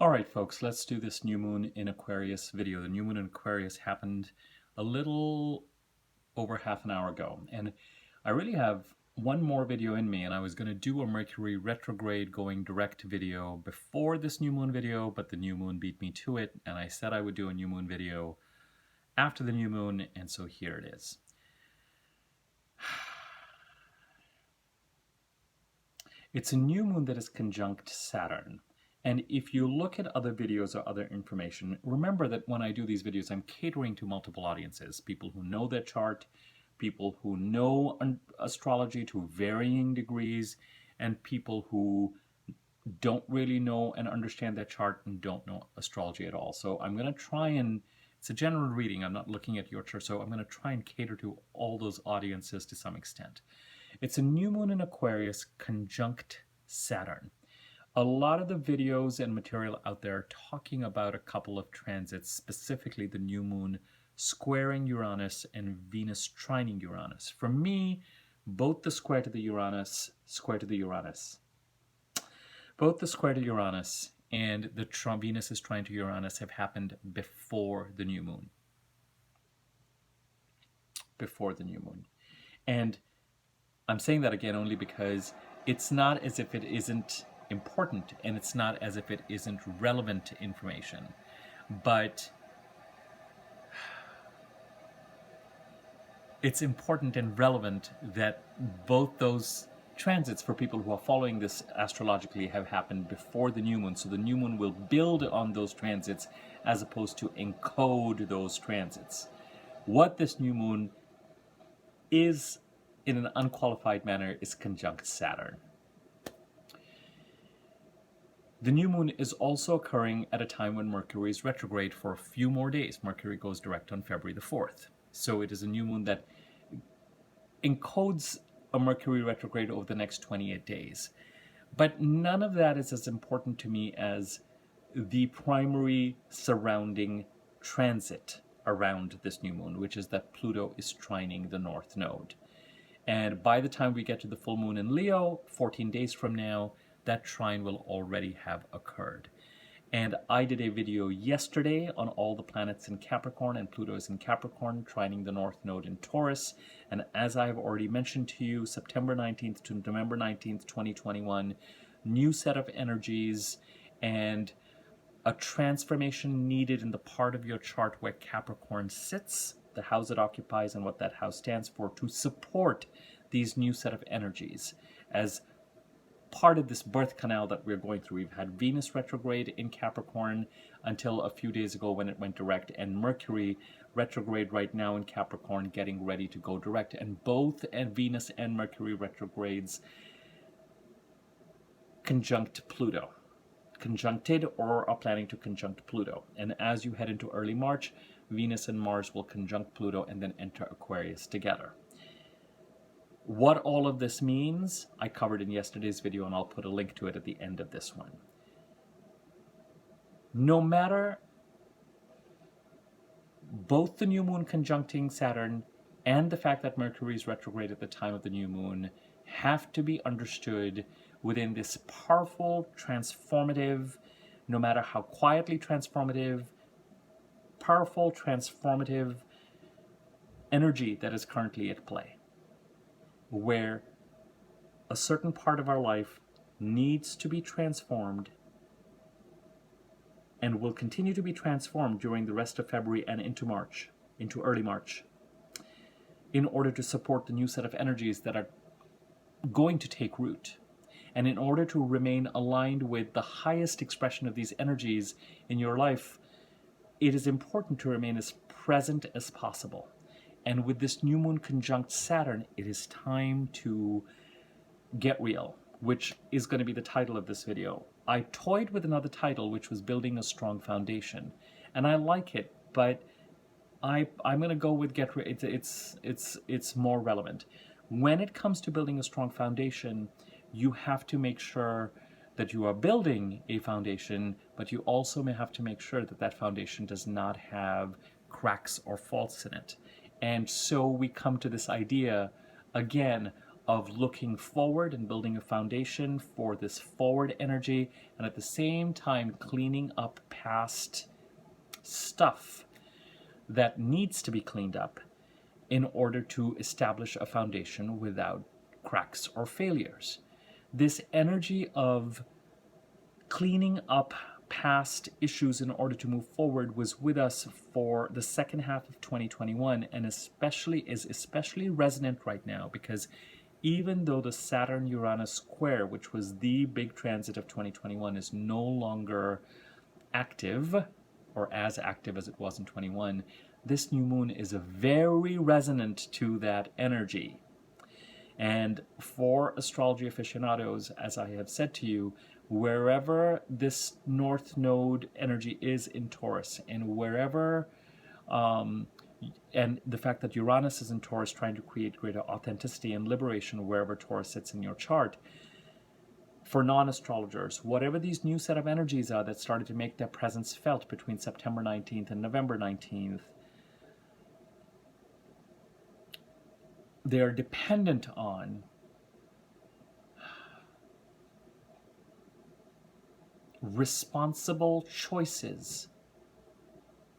All right, folks, let's do this new moon in Aquarius video. The new moon in Aquarius happened a little over half an hour ago, and I really have one more video in me, and I was going to do a Mercury retrograde going direct video before this new moon video, but the new moon beat me to it, and I said I would do a new moon video after the new moon, and so here it is. It's a new moon that is conjunct Saturn. And if you look at other videos or other information, remember that when I do these videos, I'm catering to multiple audiences. People who know their chart, people who know astrology to varying degrees, and people who don't really know and understand their chart and don't know astrology at all. So I'm going to try and, it's a general reading, I'm not looking at your chart, so I'm going to try and cater to all those audiences to some extent. It's a new moon in Aquarius conjunct Saturn. A lot of the videos and material out there are talking about a couple of transits, specifically the new moon squaring Uranus and Venus trining Uranus. For me, both the square to the Uranus, both the square to Uranus and the Venus is trine to Uranus have happened before the new moon. Before the new moon. And I'm saying that again only because it's not as if it isn't important, and it's not as if it isn't relevant information, but it's important and relevant that both those transits, for people who are following this astrologically, have happened before the new moon. So the new moon will build on those transits as opposed to encode those transits. What this new moon is, in an unqualified manner, is conjunct Saturn. The new moon is also occurring at a time when Mercury is retrograde for a few more days. Mercury goes direct on February the 4th. So it is a new moon that encodes a Mercury retrograde over the next 28 days. But none of that is as important to me as the primary surrounding transit around this new moon, which is that Pluto is trining the North Node. And by the time we get to the full moon in Leo, 14 days from now, that trine will already have occurred. And I did a video yesterday on all the planets in Capricorn, and Pluto is in Capricorn, trining the North Node in Taurus. And as I have already mentioned to you, September 19th to November 19th, 2021, new set of energies and a transformation needed in the part of your chart where Capricorn sits, the house it occupies and what that house stands for, to support these new set of energies. As part of this birth canal that we're going through, we've had Venus retrograde in Capricorn until a few days ago when it went direct, and Mercury retrograde right now in Capricorn, getting ready to go direct. And both Venus and Mercury retrogrades conjunct Pluto, conjuncted or are planning to conjunct Pluto. And as you head into early March, Venus and Mars will conjunct Pluto and then enter Aquarius together. What all of this means, I covered in yesterday's video, and I'll put a link to it at the end of this one. No matter, both the new moon conjuncting Saturn and the fact that Mercury is retrograde at the time of the new moon have to be understood within this powerful, transformative, no matter how quietly transformative, powerful, transformative energy that is currently at play, where a certain part of our life needs to be transformed and will continue to be transformed during the rest of February and into March, into early March, in order to support the new set of energies that are going to take root. And in order to remain aligned with the highest expression of these energies in your life, it is important to remain as present as possible. And with this new moon conjunct Saturn, it is time to get real, which is going to be the title of this video. I toyed with another title, which was Building a Strong Foundation, and I like it, but I'm going to go with Get Real. It's more relevant. When it comes to building a strong foundation, you have to make sure that you are building a foundation, but you also may have to make sure that that foundation does not have cracks or faults in it. And so we come to this idea, again, of looking forward and building a foundation for this forward energy, and at the same time cleaning up past stuff that needs to be cleaned up in order to establish a foundation without cracks or failures. This energy of cleaning up past issues in order to move forward was with us for the second half of 2021, and is especially resonant right now, because even though the Saturn-Uranus square, which was the big transit of 2021, is no longer active, or as active as it was in 21, this new moon is very resonant to that energy. And for astrology aficionados, as I have said to you, wherever this North Node energy is in Taurus, and wherever, and the fact that Uranus is in Taurus trying to create greater authenticity and liberation wherever Taurus sits in your chart, for non-astrologers, whatever these new set of energies are that started to make their presence felt between September 19th and November 19th, they are dependent on responsible choices,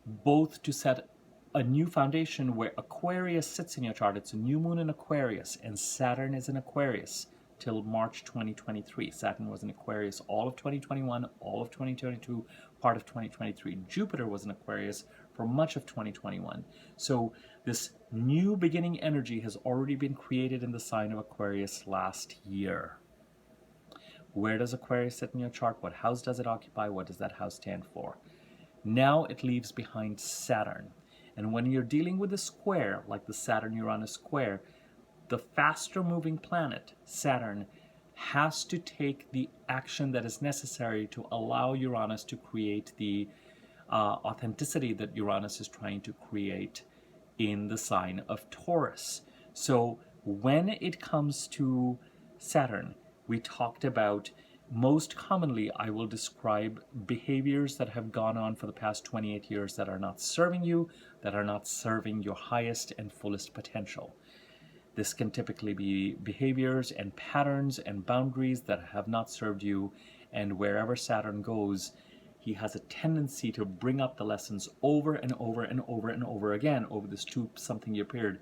both to set a new foundation where Aquarius sits in your chart. It's a new moon in Aquarius, and Saturn is in Aquarius till March 2023. Saturn was in Aquarius all of 2021, all of 2022, part of 2023. Jupiter was in Aquarius for much of 2021. So this new beginning energy has already been created in the sign of Aquarius last year. Where does Aquarius sit in your chart? What house does it occupy? What does that house stand for? Now it leaves behind Saturn. And when you're dealing with a square, like the Saturn-Uranus square, the faster moving planet, Saturn, has to take the action that is necessary to allow Uranus to create the authenticity that Uranus is trying to create in the sign of Taurus. So when it comes to Saturn, we talked about, most commonly, I will describe behaviors that have gone on for the past 28 years that are not serving you, that are not serving your highest and fullest potential. This can typically be behaviors and patterns and boundaries that have not served you, and wherever Saturn goes, he has a tendency to bring up the lessons over and over and over and over again over this 2-something-year period.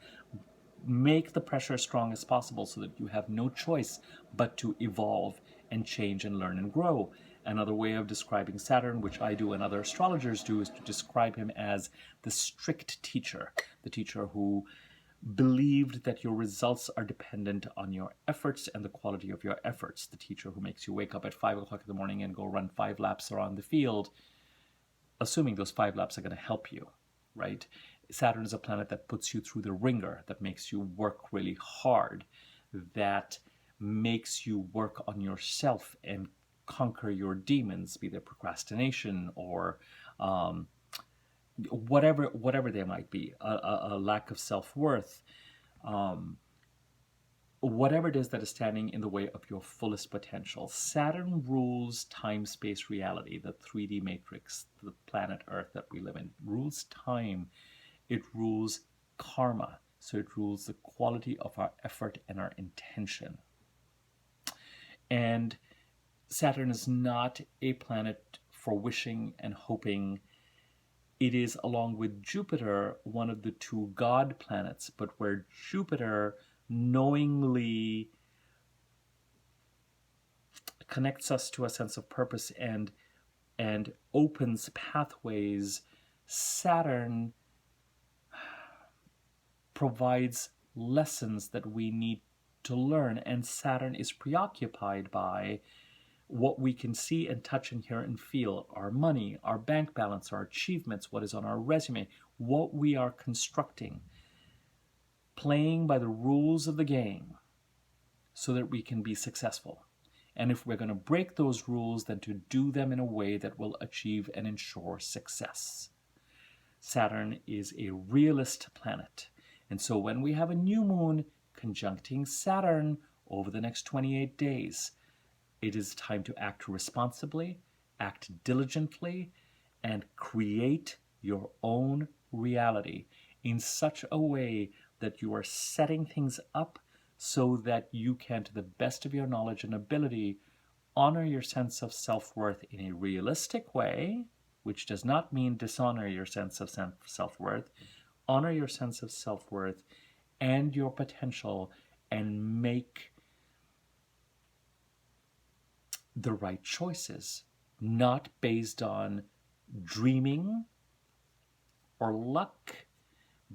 Make the pressure as strong as possible so that you have no choice but to evolve and change and learn and grow. Another way of describing Saturn, which I do and other astrologers do, is to describe him as the strict teacher, the teacher who believed that your results are dependent on your efforts and the quality of your efforts, the teacher who makes you wake up at 5 o'clock in the morning and go run 5 laps around the field, assuming those 5 laps are going to help you, right? Saturn is a planet that puts you through the ringer, that makes you work really hard, that makes you work on yourself and conquer your demons, be they procrastination or whatever they might be, a lack of self-worth, whatever it is that is standing in the way of your fullest potential. Saturn rules time, space, reality, the 3D matrix, the planet Earth that we live in, rules time. It rules karma, so it rules the quality of our effort and our intention. And Saturn is not a planet for wishing and hoping. It is, along with Jupiter, one of the 2 god planets, but where Jupiter knowingly connects us to a sense of purpose and opens pathways, Saturn provides lessons that we need to learn, and Saturn is preoccupied by what we can see and touch and hear and feel, our money, our bank balance, our achievements, what is on our resume, what we are constructing, playing by the rules of the game so that we can be successful. And if we're going to break those rules, then to do them in a way that will achieve and ensure success. Saturn is a realist planet. And so when we have a new moon conjuncting Saturn over the next 28 days, it is time to act responsibly, act diligently, and create your own reality in such a way that you are setting things up so that you can, to the best of your knowledge and ability, honor your sense of self-worth in a realistic way, which does not mean dishonor your sense of self-worth. Honor your sense of self-worth and your potential, and make the right choices, not based on dreaming or luck,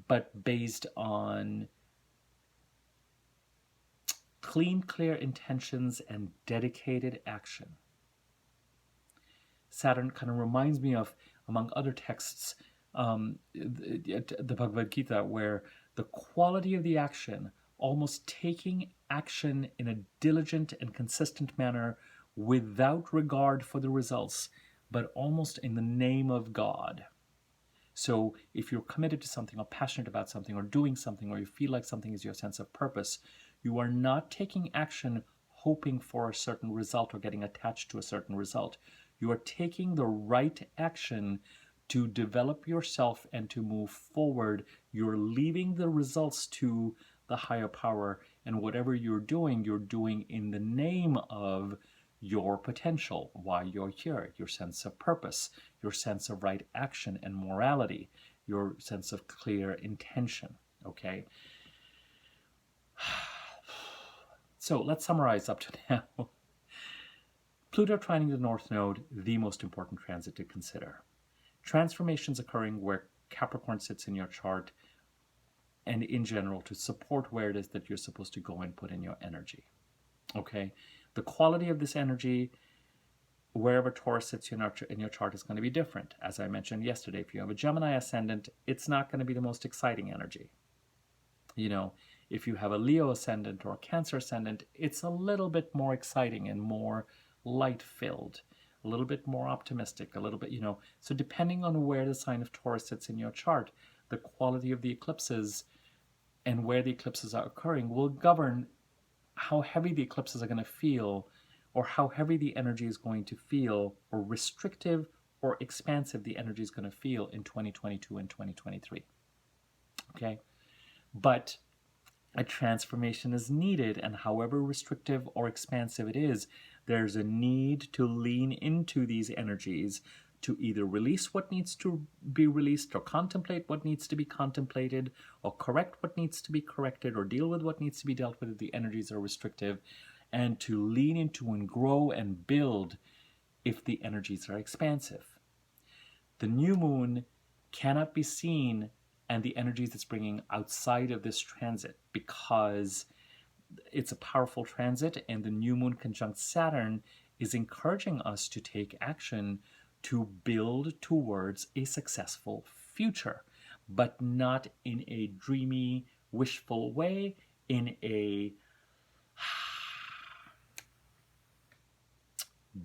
but based on clean, clear intentions and dedicated action. Saturn kind of reminds me of, among other texts, the Bhagavad Gita, where the quality of the action, almost taking action in a diligent and consistent manner without regard for the results, but almost in the name of God. So if you're committed to something or passionate about something or doing something, or you feel like something is your sense of purpose, you are not taking action hoping for a certain result or getting attached to a certain result. You are taking the right action to develop yourself and to move forward. You're leaving the results to the higher power, and whatever you're doing in the name of your potential, why you're here, your sense of purpose, your sense of right action and morality, your sense of clear intention, okay? So let's summarize up to now. Pluto trining the North Node, the most important transit to consider. Transformations occurring where Capricorn sits in your chart, and in general to support where it is that you're supposed to go and put in your energy. Okay? The quality of this energy, wherever Taurus sits in your chart, is going to be different. As I mentioned yesterday, if you have a Gemini ascendant, it's not going to be the most exciting energy. You know, if you have a Leo ascendant or a Cancer ascendant, it's a little bit more exciting and more light-filled, a little bit more optimistic, a little bit, so depending on where the sign of Taurus sits in your chart, the quality of the eclipses and where the eclipses are occurring will govern how heavy the eclipses are going to feel, or how heavy the energy is going to feel, or restrictive or expansive the energy is going to feel in 2022 and 2023. Okay? But a transformation is needed, and however restrictive or expansive it is, there's a need to lean into these energies to either release what needs to be released, or contemplate what needs to be contemplated, or correct what needs to be corrected, or deal with what needs to be dealt with if the energies are restrictive, and to lean into and grow and build if the energies are expansive. The new moon cannot be seen and the energies it's bringing outside of this transit, because it's a powerful transit, and the new moon conjunct Saturn is encouraging us to take action to build towards a successful future, but not in a dreamy, wishful way, in a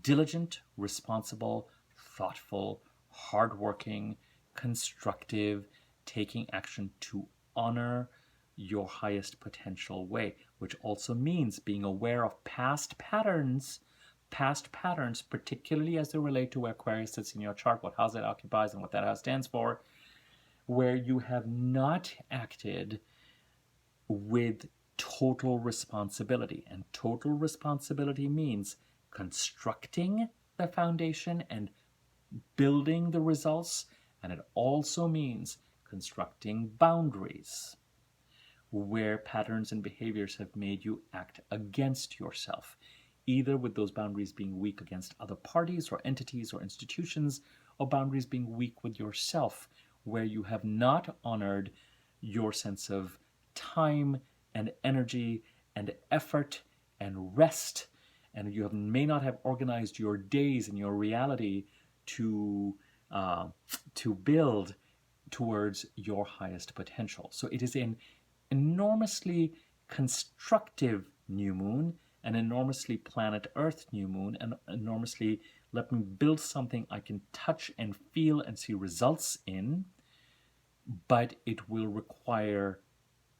diligent, responsible, thoughtful, hardworking, constructive, taking action to honor your highest potential way, which also means being aware of past patterns, particularly as they relate to where Aquarius sits in your chart, what house it occupies and what that house stands for, where you have not acted with total responsibility. And total responsibility means constructing the foundation and building the results, and it also means constructing boundaries where patterns and behaviors have made you act against yourself, either with those boundaries being weak against other parties or entities or institutions, or boundaries being weak with yourself, where you have not honored your sense of time and energy and effort and rest, and you may not have organized your days and your reality to build towards your highest potential. So it is an enormously constructive new moon, an enormously planet Earth new moon, and enormously let me build something I can touch and feel and see results in, but it will require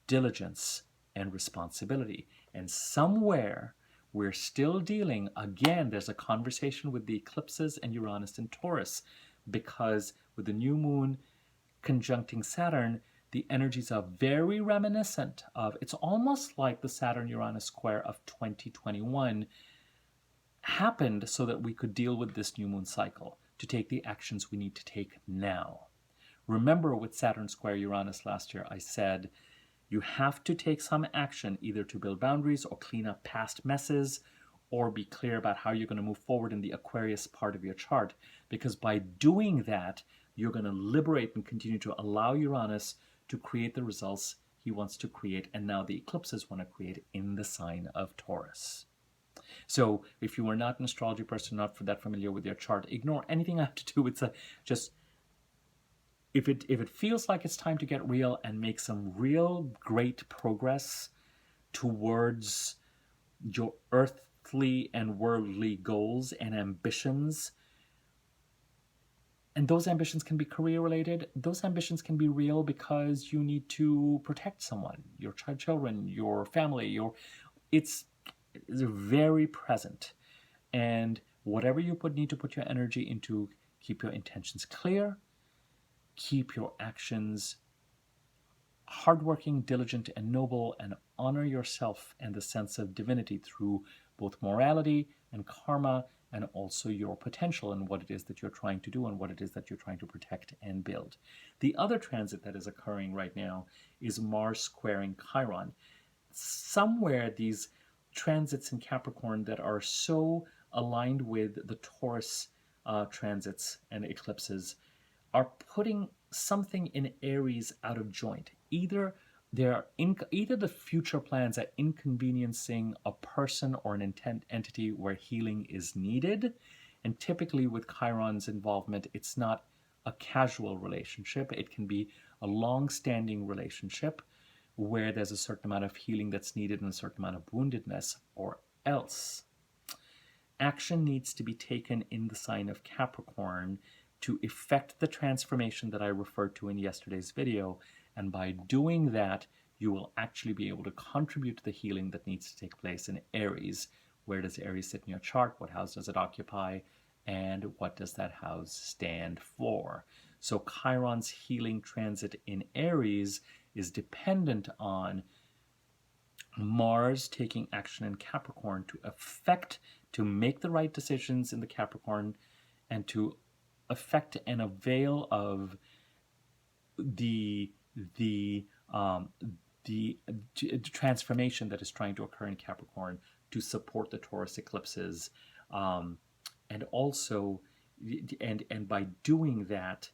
diligence and responsibility. And somewhere we're still dealing, again, there's a conversation with the eclipses and Uranus and Taurus, because with the new moon conjuncting Saturn, The energies are very reminiscent of, it's almost like the Saturn-Uranus square of 2021 happened so that we could deal with this new moon cycle, to take the actions we need to take now. Remember with Saturn square Uranus last year, I said you have to take some action either to build boundaries or clean up past messes or be clear about how you're going to move forward in the Aquarius part of your chart, because by doing that, you're going to liberate and continue to allow Uranus to create the results he wants to create, and now the eclipses want to create in the sign of Taurus. So if you are not an astrology person, not that familiar with your chart, ignore anything I have to do with just if it feels like it's time to get real and make some real great progress towards your earthly and worldly goals and ambitions, and those ambitions can be career related, those ambitions can be real because you need to protect someone, your children, your family, it's very present. And whatever you need to put your energy into, keep your intentions clear, keep your actions hardworking, diligent, and noble, and honor yourself and the sense of divinity through both morality and karma, and also your potential and what it is that you're trying to do and what it is that you're trying to protect and build. The other transit that is occurring right now is Mars squaring Chiron. Somewhere these transits in Capricorn that are so aligned with the Taurus transits and eclipses are putting something in Aries out of joint. Either the future plans are inconveniencing a person or an entity where healing is needed, and typically with Chiron's involvement, it's not a casual relationship. It can be a long-standing relationship where there's a certain amount of healing that's needed and a certain amount of woundedness, or else action needs to be taken in the sign of Capricorn to effect the transformation that I referred to in yesterday's video. And by doing that, you will actually be able to contribute to the healing that needs to take place in Aries. Where does Aries sit in your chart? What house does it occupy? And what does that house stand for? So Chiron's healing transit in Aries is dependent on Mars taking action in Capricorn to make the right decisions in the Capricorn, and to affect and avail of the transformation that is trying to occur in Capricorn to support the Taurus eclipses, and also and by doing that,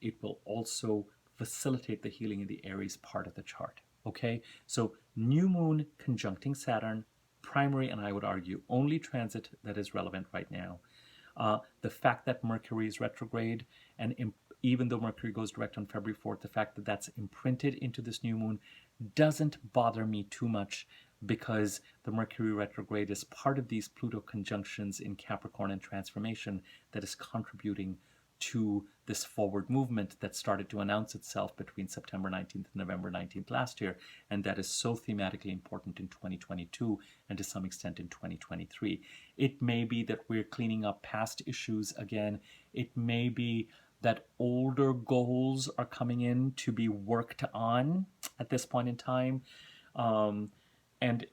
it will also facilitate the healing in the Aries part of the chart. Okay, so new moon conjuncting Saturn, primary, and I would argue only transit that is relevant right now. The fact that Mercury is retrograde, and even though Mercury goes direct on February 4th, the fact that that's imprinted into this new moon doesn't bother me too much, because the Mercury retrograde is part of these Pluto conjunctions in Capricorn and transformation that is contributing to this forward movement that started to announce itself between September 19th and November 19th last year, and that is so thematically important in 2022 and to some extent in 2023. It may be that we're cleaning up past issues again. It may be that older goals are coming in to be worked on at this point in time. And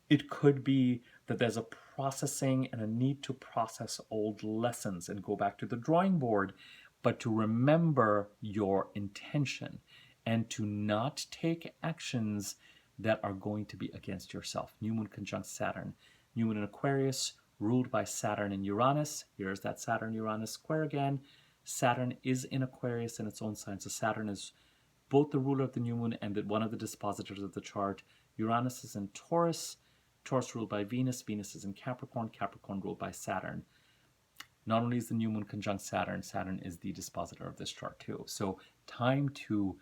it could be that there's a processing and a need to process old lessons and go back to the drawing board, but to remember your intention and to not take actions that are going to be against yourself. New moon conjunct Saturn. New moon in Aquarius, ruled by Saturn and Uranus. Here's that Saturn-Uranus square again. Saturn is in Aquarius in its own sign. So Saturn is both the ruler of the new moon and one of the dispositors of the chart. Uranus is in Taurus. Taurus ruled by Venus. Venus is in Capricorn. Capricorn ruled by Saturn. Not only is the new moon conjunct Saturn, Saturn is the dispositor of this chart too. So time to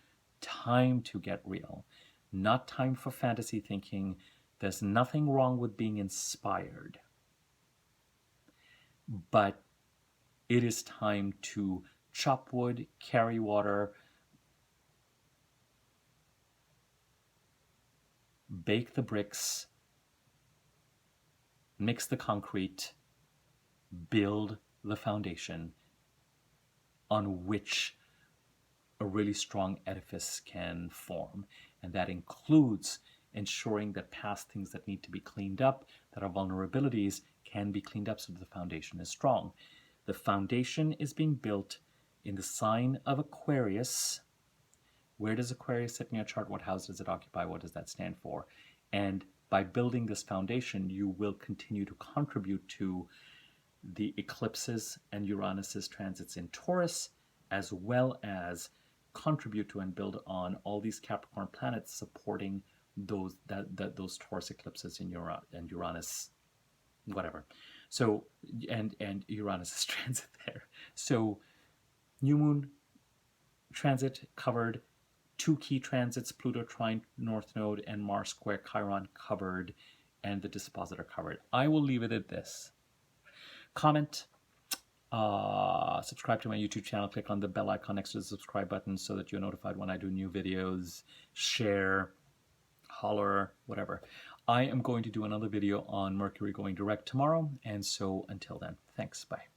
get real. Not time for fantasy thinking. There's nothing wrong with being inspired. But it is time to chop wood, carry water, bake the bricks, mix the concrete, build the foundation on which a really strong edifice can form. And that includes ensuring that past things that need to be cleaned up, that are vulnerabilities, can be cleaned up so that the foundation is strong. The foundation is being built in the sign of Aquarius. Where does Aquarius sit in your chart? What house does it occupy? What does that stand for? And by building this foundation, you will continue to contribute to the eclipses and Uranus's transits in Taurus, as well as contribute to and build on all these Capricorn planets supporting those Taurus eclipses in Uranus, whatever. So and Uranus's transit there. So new moon transit covered, 2 key transits, Pluto trine North Node and Mars square Chiron covered, and the dispositor covered. I will leave it at this. Comment, subscribe to my YouTube channel, click on the bell icon next to the subscribe button so that you're notified when I do new videos, share, holler, whatever. I am going to do another video on Mercury going direct tomorrow, and so until then, thanks, bye.